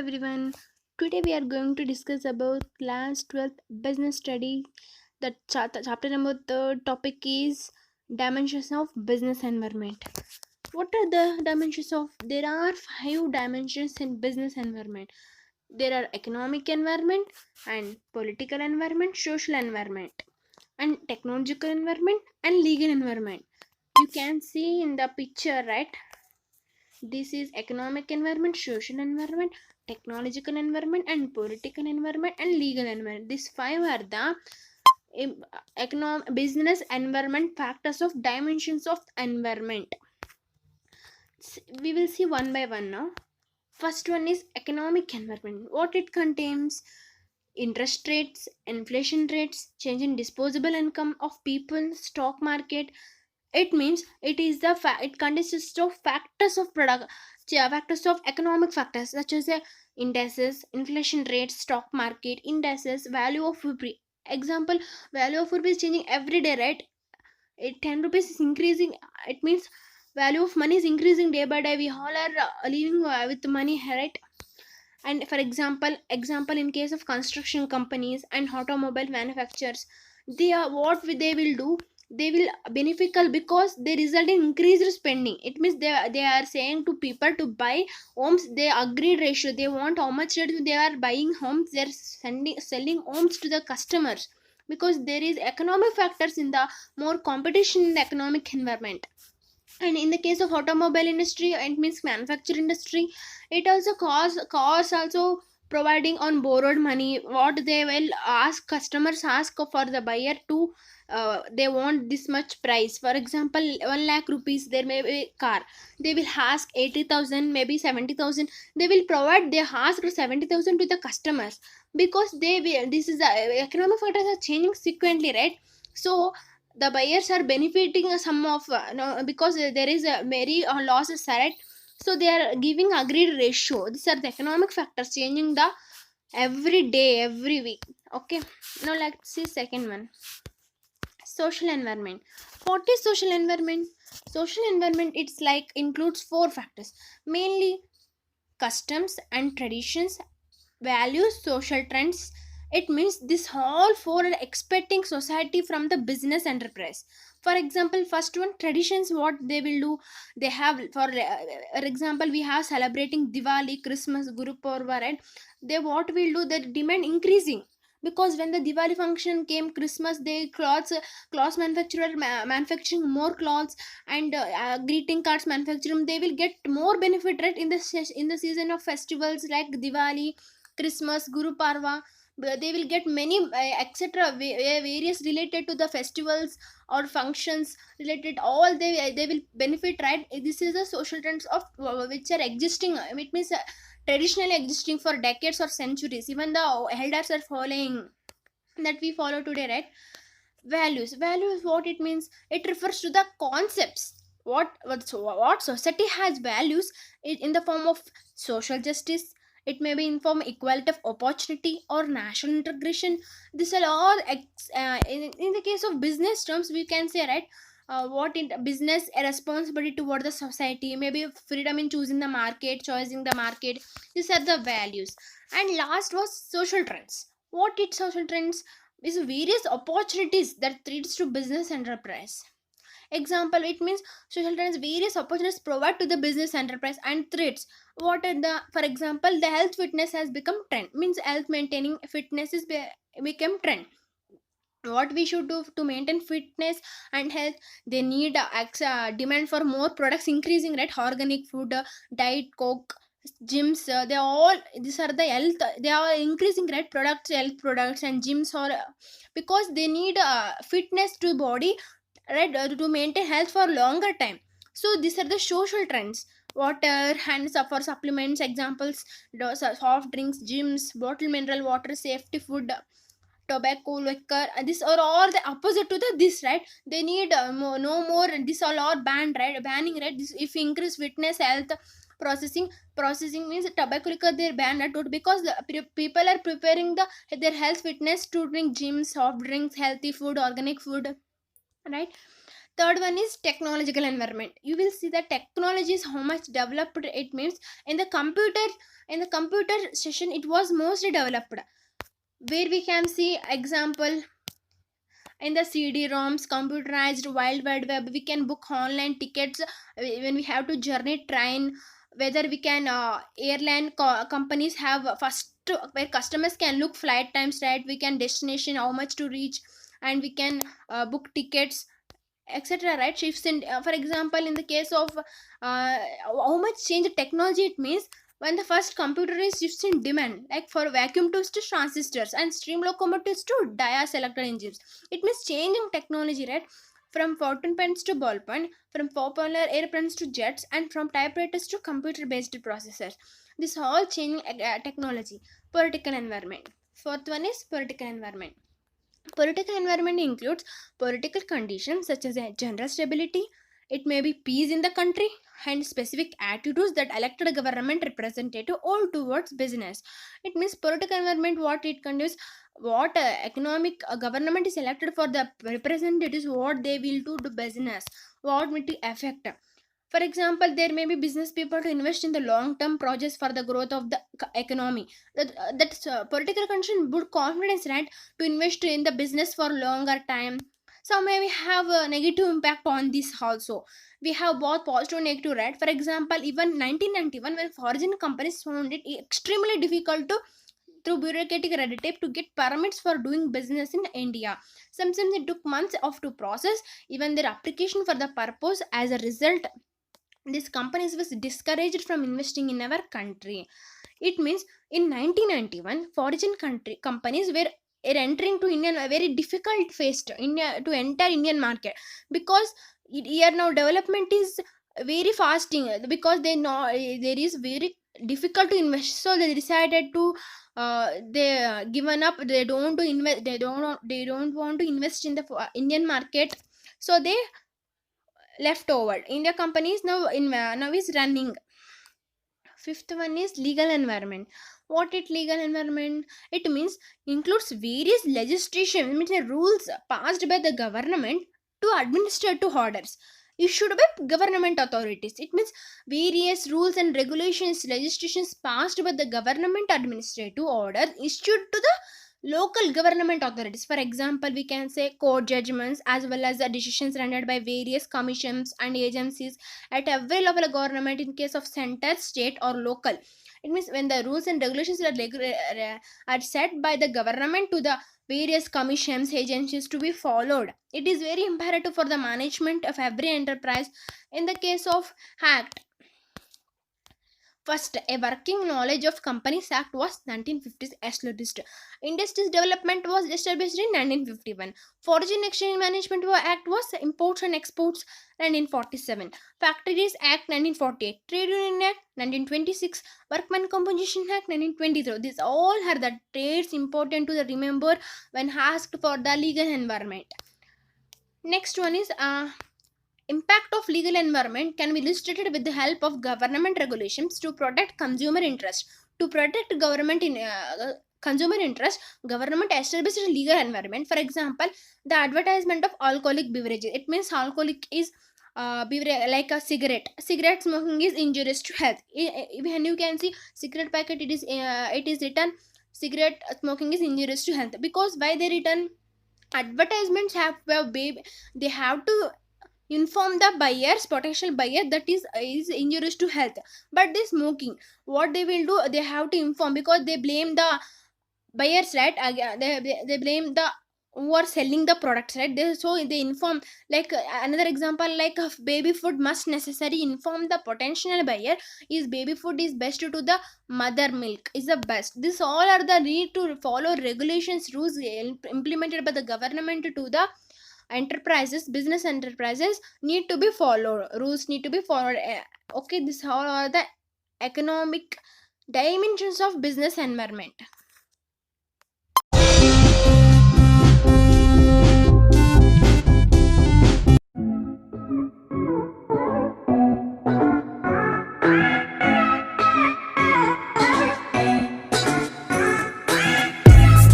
everyone. Today we are going to discuss about class 12th business study. The chapter number third topic is dimensions of business environment. What are the dimensions of? There are five dimensions in business environment. There are economic environment and political environment, social environment, and technological environment and legal environment. You can see in the picture, right? This is economic environment, social environment, technological environment, and political environment and legal environment. These five are the economic business environment factors of dimensions of environment. We will see one by one now. First one is economic environment. What it contains: interest rates, inflation rates, change in disposable income of people, stock market. It means it consists of factors of factors of economic factors such as indices, inflation rates, stock market indices, value of rupee. Example, value of rupee is changing every day, right? 10 rupees is increasing. It means value of money is increasing day by day. We all are living with money, right? And for example in case of construction companies and automobile manufacturers, they are they will do, they will beneficial because they result in increased spending. It means they are saying to people to buy homes. They agreed ratio, they want how much rate they are buying homes, they are selling homes to the customers, because there is economic factors in the more competition in the economic environment. And in the case of automobile industry, it means manufacturing industry, it also cause also providing on borrowed money. What they will ask, customers ask for the buyer to they want this much price. For example, 1 lakh rupees there may be car, they will ask 80,000, maybe 70,000. They will provide, they ask 70,000 to the customers, because they will, this is the economic factors are changing sequentially, right? So the buyers are benefiting some of no, because there is a very losses, right? So they are giving agreed ratio. These are the economic factors changing the every day, every week. Okay, now let's see second one, social environment. What is social environment? Social environment, it's like includes four factors, mainly customs and traditions, values, social trends. It means this all four are expecting society from the business enterprise. For example, first one, traditions, what they will do, they have for example, we have celebrating Diwali, Christmas, Guru Purva, right? They what will do, the demand increasing, because when the Diwali function came, Christmas, they clothes manufacturer manufacturing more clothes, and greeting cards manufacturing, they will get more benefit, right? In the in the season of festivals like Diwali, Christmas, Guru Parva, they will get many etc. Various related to the festivals or functions related. All they will benefit, right? This is the social trends of which are existing. It means traditionally existing for decades or centuries. Even the elders are following that we follow today, right? Values, what it means, it refers to the concepts. What society has values in the form of social justice. It may be in form equality of opportunity or national integration. This are all in the case of business terms, we can say, right? What in business, a responsibility toward the society, maybe freedom in choosing the market, choosing the market. These are the values. And last was social trends. What it social trends is various opportunities that leads to business enterprise. Example, it means social trends, various opportunities provide to the business enterprise. And threats, what are the, for example, the health fitness has become trend, means health maintaining fitness is become trend. What we should do to maintain fitness and health, they need demand for more products increasing, right? Organic food, diet coke, gyms, they all, these are the health, they are increasing, right? Products, health products and gyms, or because they need fitness to body, right? To maintain health for longer time. So these are the social trends. Water and for supplements, examples, soft drinks, gyms, bottled mineral water, safety food, tobacco, liquor, and this are all the opposite to the this, right? They need no more, this all are banned, right? Banning, right? This, if you increase fitness, health, processing means tobacco, liquor, they're banned, right? Because the people are preparing their health fitness to drink gyms, soft drinks, healthy food, organic food, right? Third one is technological environment. You will see that technology is how much developed. It means in the computer, in the computer session it was mostly developed, where we can see example in the CD-ROMs, computerized Wild Wide Web. We can book online tickets when we have to journey train. Whether we can companies have first where customers can look flight times, right? We can destination how much to reach, and we can book tickets, etc., right? Shifts in for example in the case of how much change the technology. It means when the first computer is shifts in demand, like for vacuum tubes to transistors and steam locomotives to dias electric engines. It means changing technology, right? From fountain pens to ballpoint, from popular airplanes to jets, and from typewriters to computer based processors. This all changing technology. Political environment. Fourth one is political environment. Political environment includes political conditions such as a general stability, it may be peace in the country, and specific attitudes that elected government representative all towards business. It means political environment what it conduces, what economic government is elected for the representatives, what they will do to business, what will it affect. For example, there may be business people to invest in the long-term projects for the growth of the economy. That's political condition would confidence, right, to invest in the business for longer time. So maybe have a negative impact on this also. We have both positive and negative, right? For example, even 1991, when foreign companies found it extremely difficult to through bureaucratic red tape to get permits for doing business in India. Sometimes it took months of to process even their application for the purpose. As a result, these companies was discouraged from investing in our country. It means in 1991 foreign country companies were entering to Indian a very difficult phase to India to enter Indian market, because here now development is very fasting, because they know there is very difficult to invest, so they decided to they given up. They don't want to invest, they don't want to invest in the Indian market, so they left over. India companies now now is running. Fifth one is legal environment. What it legal environment? It means includes various legislation, means the rules passed by the government to administrative orders issued by government authorities. It means various rules and regulations, legislations passed by the government administrative orders issued to the local government authorities. For example, we can say court judgments as well as the decisions rendered by various commissions and agencies at every level of government in case of center, state, or local. It means when the rules and regulations are set by the government to the various commissions, agencies to be followed. It is very imperative for the management of every enterprise. In the case of act, first, a working knowledge of Companies Act was 1950s established. Industries development was established in 1951. Foreign Exchange Management Act was Imports and Exports 1947. Factories Act 1948. Trade Union Act 1926. Workman Compensation Act 1923. These all are the traits important to the remember when asked for the legal environment. Next one is impact of legal environment can be illustrated with the help of government regulations to protect consumer interest. To protect government in consumer interest, government established a legal environment. For example, the advertisement of alcoholic beverages. It means alcoholic is beverage like a cigarette. Cigarette smoking is injurious to health. When you can see cigarette packet, it is written cigarette smoking is injurious to health. Because why they written advertisements have they have to inform the buyers, potential buyer, that is injurious to health. But the smoking, what they will do, they have to inform, because they blame the buyers, right? They blame the who are selling the products, right? So they inform, like another example, like baby food must necessary inform the potential buyer is baby food is best to the mother milk is the best. This all are the need to follow regulations, rules implemented by the government to the enterprises. Business enterprises need to be followed, rules need to be followed. Okay, this all are the economic dimensions of business environment.